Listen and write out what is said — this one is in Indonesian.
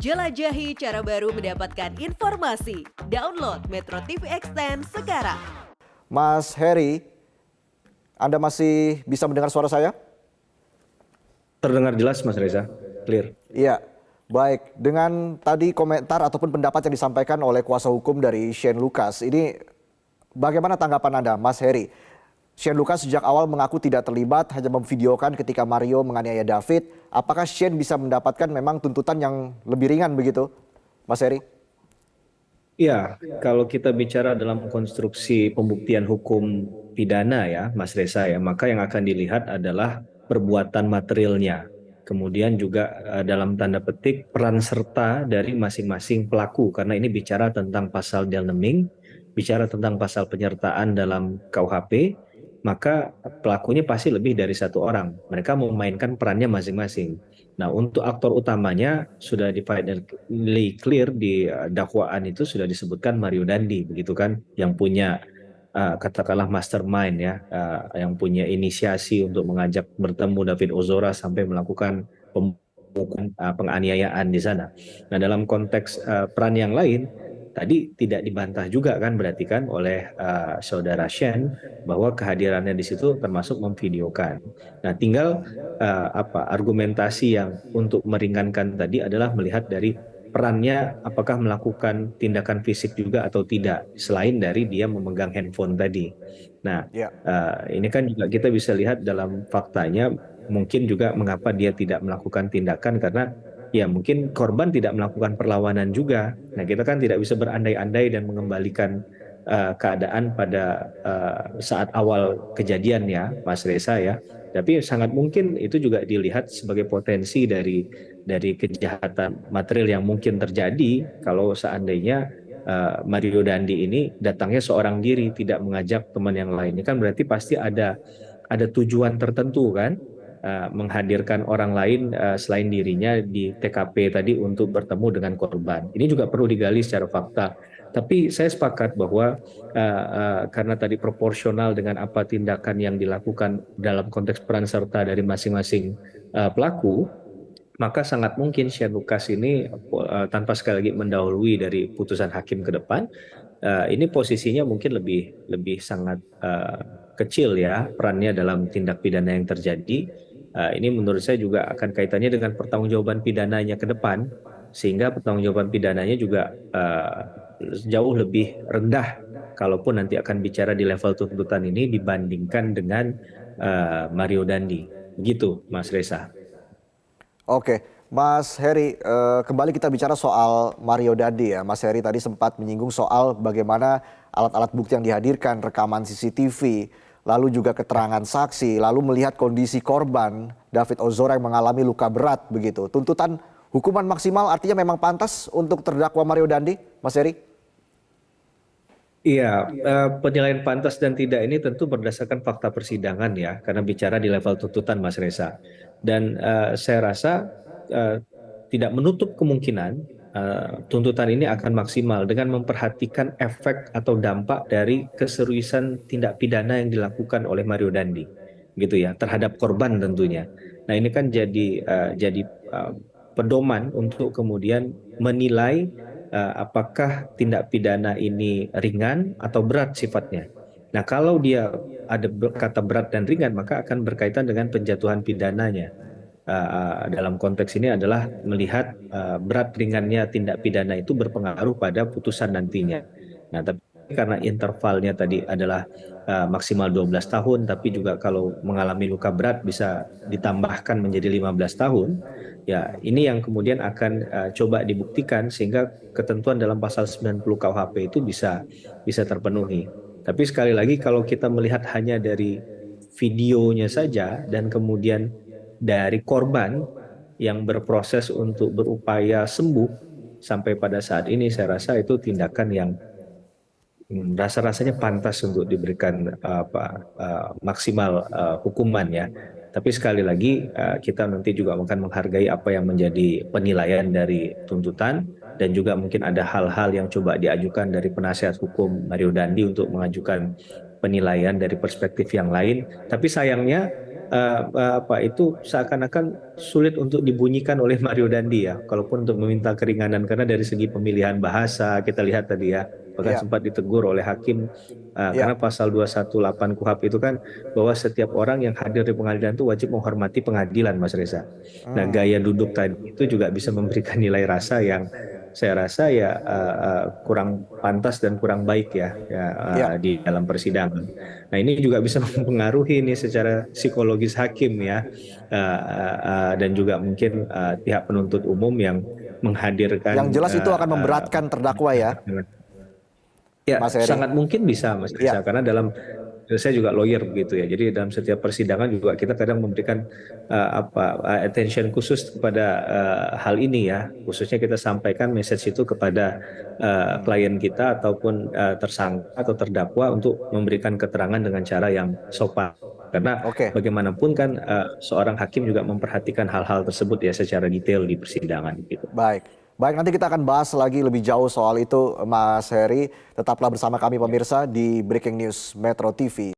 Jelajahi cara baru mendapatkan informasi. Download Metro TV Extend sekarang. Mas Heri, Anda masih bisa mendengar suara saya? Terdengar jelas, Mas Reza. Clear. Iya, baik. Dengan tadi komentar ataupun pendapat yang disampaikan oleh kuasa hukum dari Shane Lucas, ini bagaimana tanggapan Anda, Mas Heri? Shane Lucas sejak awal mengaku tidak terlibat, hanya memvideokan ketika Mario menganiaya David. Apakah Shane bisa mendapatkan memang tuntutan yang lebih ringan begitu, Mas Heri? Ya, kalau kita bicara dalam konstruksi pembuktian hukum pidana ya, Mas Reza ya, maka yang akan dilihat adalah perbuatan materialnya. Kemudian juga dalam tanda petik peran serta dari masing-masing pelaku, karena ini bicara tentang pasal delneming, bicara tentang pasal penyertaan dalam KUHP, maka pelakunya pasti lebih dari satu orang. Mereka memainkan perannya masing-masing. Nah, untuk aktor utamanya sudah divinely clear di dakwaan itu sudah disebutkan Mario Dandi, begitu kan, yang punya katakanlah mastermind ya, yang punya inisiasi untuk mengajak bertemu David Ozora sampai melakukan penganiayaan di sana. Nah, dalam konteks peran yang lain, tadi tidak dibantah juga kan berarti kan oleh saudara Shen bahwa kehadirannya di situ termasuk memvideokan. Nah, tinggal argumentasi yang untuk meringankan tadi adalah melihat dari perannya apakah melakukan tindakan fisik juga atau tidak selain dari dia memegang handphone tadi. Nah, Ya. ini kan juga kita bisa lihat dalam faktanya mungkin juga mengapa dia tidak melakukan tindakan karena ya mungkin korban tidak melakukan perlawanan juga. Nah, kita kan tidak bisa berandai-andai dan mengembalikan keadaan pada saat awal kejadian ya, Mas Reza ya. Tapi sangat mungkin itu juga dilihat sebagai potensi dari kejahatan material yang mungkin terjadi kalau seandainya Mario Dandi ini datangnya seorang diri, tidak mengajak teman yang lain. Ini kan berarti pasti ada tujuan tertentu kan, menghadirkan orang lain selain dirinya di TKP tadi untuk bertemu dengan korban. Ini juga perlu digali secara fakta. Tapi saya sepakat bahwa karena tadi proporsional dengan apa tindakan yang dilakukan dalam konteks peran serta dari masing-masing pelaku, maka sangat mungkin Shane Lucas ini tanpa sekali lagi mendahului dari putusan hakim ke depan, ini posisinya mungkin lebih sangat kecil ya perannya dalam tindak pidana yang terjadi. Ini menurut saya juga akan kaitannya dengan pertanggungjawaban pidananya ke depan, sehingga pertanggungjawaban pidananya juga jauh lebih rendah kalaupun nanti akan bicara di level tuntutan ini dibandingkan dengan Mario Dandi. Begitu, Mas Reza. Oke, Mas Heri, kembali kita bicara soal Mario Dandi ya. Mas Heri tadi sempat menyinggung soal bagaimana alat-alat bukti yang dihadirkan, rekaman CCTV, lalu juga keterangan saksi, lalu melihat kondisi korban David Ozora yang mengalami luka berat begitu. Tuntutan hukuman maksimal artinya memang pantas untuk terdakwa Mario Dandi, Mas Heri? Iya, penilaian pantas dan tidak ini tentu berdasarkan fakta persidangan ya, karena bicara di level tuntutan Mas Reza. Dan saya rasa eh, tidak menutup kemungkinan tuntutan ini akan maksimal dengan memperhatikan efek atau dampak dari keseriusan tindak pidana yang dilakukan oleh Mario Dandi, gitu ya, terhadap korban tentunya. Nah, ini kan jadi pedoman untuk kemudian menilai apakah tindak pidana ini ringan atau berat sifatnya. Nah, kalau dia ada kata berat dan ringan, maka akan berkaitan dengan penjatuhan pidananya. Dalam konteks ini adalah melihat berat ringannya tindak pidana itu berpengaruh pada putusan nantinya. Nah, tapi karena intervalnya tadi adalah maksimal 12 tahun, tapi juga kalau mengalami luka berat bisa ditambahkan menjadi 15 tahun, ya ini yang kemudian akan coba dibuktikan sehingga ketentuan dalam pasal 90 KUHP itu bisa terpenuhi. Tapi sekali lagi kalau kita melihat hanya dari videonya saja dan kemudian dari korban yang berproses untuk berupaya sembuh sampai pada saat ini, saya rasa itu tindakan yang rasa-rasanya pantas untuk diberikan maksimal hukuman ya. Tapi sekali lagi kita nanti juga akan menghargai apa yang menjadi penilaian dari tuntutan dan juga mungkin ada hal-hal yang coba diajukan dari penasihat hukum Mario Dandi untuk mengajukan penilaian dari perspektif yang lain. Tapi sayangnya apa itu seakan-akan sulit untuk dibunyikan oleh Mario Dandi ya, kalaupun untuk meminta keringanan karena dari segi pemilihan bahasa kita lihat tadi ya, bahkan Ya, sempat ditegur oleh hakim ya. karena pasal 218 KUHP itu kan bahwa setiap orang yang hadir di pengadilan itu wajib menghormati pengadilan, Mas Reza. Nah, Hmm, gaya duduk tadi itu juga bisa memberikan nilai rasa yang saya rasa ya kurang pantas dan kurang baik ya. di dalam persidangan. Nah, ini juga bisa mempengaruhi nih secara psikologis hakim ya, dan juga mungkin pihak penuntut umum yang Yang menghadirkan jelas itu akan memberatkan terdakwa ya, ya, Mas Heri. sangat mungkin bisa, Mas Ya, Reza, karena saya juga lawyer begitu ya. Jadi dalam setiap persidangan juga kita kadang memberikan attention khusus kepada hal ini ya. Khususnya kita sampaikan message itu kepada klien kita ataupun tersangka atau terdakwa untuk memberikan keterangan dengan cara yang sopan. Karena oke. bagaimanapun kan seorang hakim juga memperhatikan hal-hal tersebut ya secara detail di persidangan gitu. Baik. Baik, nanti kita akan bahas lagi lebih jauh soal itu, Mas Heri. Tetaplah bersama kami pemirsa di Breaking News Metro TV.